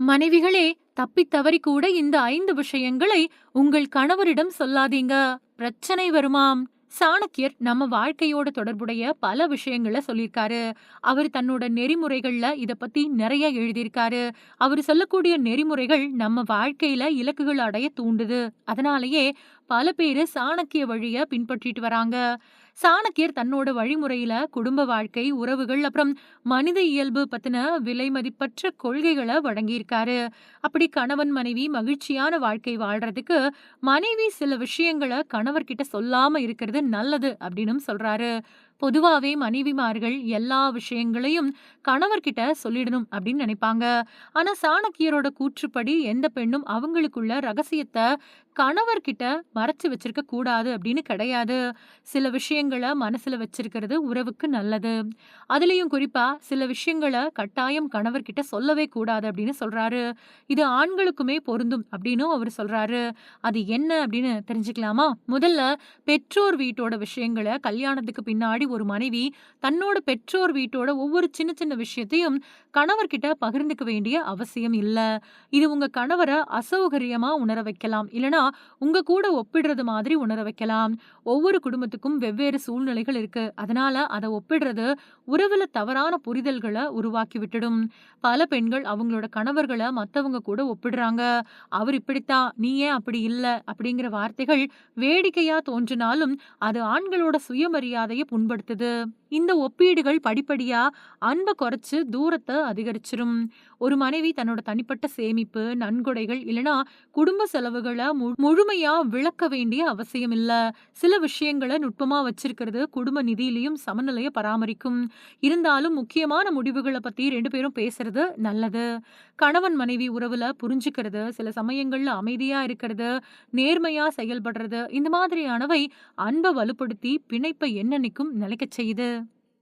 மனைவிகளே, தப்பித் தவறி கூட இந்த 5 விஷயங்களை உங்கள் கணவரிடம் சொல்லாதீங்க. பிரச்சனை வருமாம். சாணக்கியர் நம்ம வாழ்க்கையோட தொடர்புடைய பல விஷயங்கள சொல்லியிருக்காரு. அவரு தன்னோட நெறிமுறைகள்ல இத பத்தி நெறைய எழுதியிருக்காரு. அவரு சொல்லக்கூடிய நெறிமுறைகள் நம்ம வாழ்க்கையில இலக்குகள் அடைய தூண்டுது. அதனாலேயே பல பேரு சாணக்கிய வழிய பின்பற்றிட்டு வராங்க. சாணக்கியர் தன்னோட வழிமுறையில குடும்ப வாழ்க்கை, உறவுகள், அப்புறம் மனித இயல்பு பத்தின விலைமதிப்பற்ற கொள்கைகள வழங்கியிருக்காரு. அப்படி கணவன், மனைவி மகிழ்ச்சியான வாழ்க்கை வாழ்றதுக்கு, மனைவி சில விஷயங்கள கணவர்கிட்ட சொல்லாம இருக்கிறது நல்லது அப்படின்னும் சொல்றாரு. பொதுவாவே மனைவிமார்கள் எல்லா விஷயங்களையும் கணவர்கிட்ட சொல்லிடணும் அப்படின்னு நினைப்பாங்க. ஆனா சாணக்கியரோட கூற்றுப்படி எந்த பெண்ணும் அவங்களுக்குள்ள ரகசியத்த கணவர்கிட்ட மறைச்சு வச்சிருக்க கூடாது அப்படின்னு கிடையாது. சில விஷயங்கள மனசுல வச்சிருக்கிறது உறவுக்கு நல்லது. அதுலயும் குறிப்பா சில விஷயங்கள கட்டாயம் கணவர்கிட்ட சொல்லவே கூடாது அப்படின்னு சொல்றாரு. இது ஆண்களுக்குமே பொருந்தும் அப்படின்னும் அவரு சொல்றாரு. அது என்ன அப்படின்னு தெரிஞ்சுக்கலாமா? முதல்ல பெற்றோர் வீட்டோட விஷயங்கள கல்யாணத்துக்கு பின்னாடி ஒரு மனைவி தன்னோட பெற்றோர் வீட்டோட ஒவ்வொரு சின்ன சின்ன விஷயத்தையும் கணவர்கிட்ட பகிர்ந்துக்க வேண்டிய அவசியம் இல்ல. இது உங்க கணவர அசௌகரியமா உணர வைக்கலாம். இல்லனா உங்க கூட ஒப்பிடுறது மாதிரி உணர வைக்கலாம். ஒவ்வொரு குடும்பத்துக்கும் வெவ்வேறு சூழ்நிலைகள் இருக்கு. அதனால அத ஒப்பிடுறது உறவுல தவறான புரிதல்கள உருவாக்கி விட்டுடும். பல பெண்கள் அவங்களோட கணவர்கள மத்தவங்க கூட ஒப்பிடுறாங்க. அவர் இப்படித்தான், நீ ஏன் அப்படி இல்ல? அப்படிங்கிற வார்த்தைகள் வேடிக்கையா தோன்றினாலும் அது ஆண்களோட சுயமரியாதைய புண்படுத்துது. இந்த ஒப்பீடுகள் படிப்படியா அன்ப குறைச்சு தூரத்த அதிகரிச்சிரும். ஒரு மனைவி தன்னோட தனிப்பட்ட சேமிப்பு, நன்கொடைகள் இல்லனா குடும்ப செலவுகள முழுமையா விளக்க வேண்டிய அவசியம் இல்ல. சில விஷயங்கள நுட்பமா வச்சிருக்கிறது குடும்ப நிதியிலயும் சமநிலைய பராமரிக்கும். இருந்தாலும் முக்கியமான முடிவுகள பத்தி 2 பேரும் பேசுறது நல்லது. கணவன் மனைவி உறவுல புரிஞ்சுக்கிறது, சில சமயங்கள்ல அமைதியா இருக்கிறது, நேர்மையா செயல்படுறது, இந்த மாதிரியானவை அன்ப வலுப்படுத்தி பிணைப்பை என்னன்னைக்கும் நிலைக்கச் செய்யுது.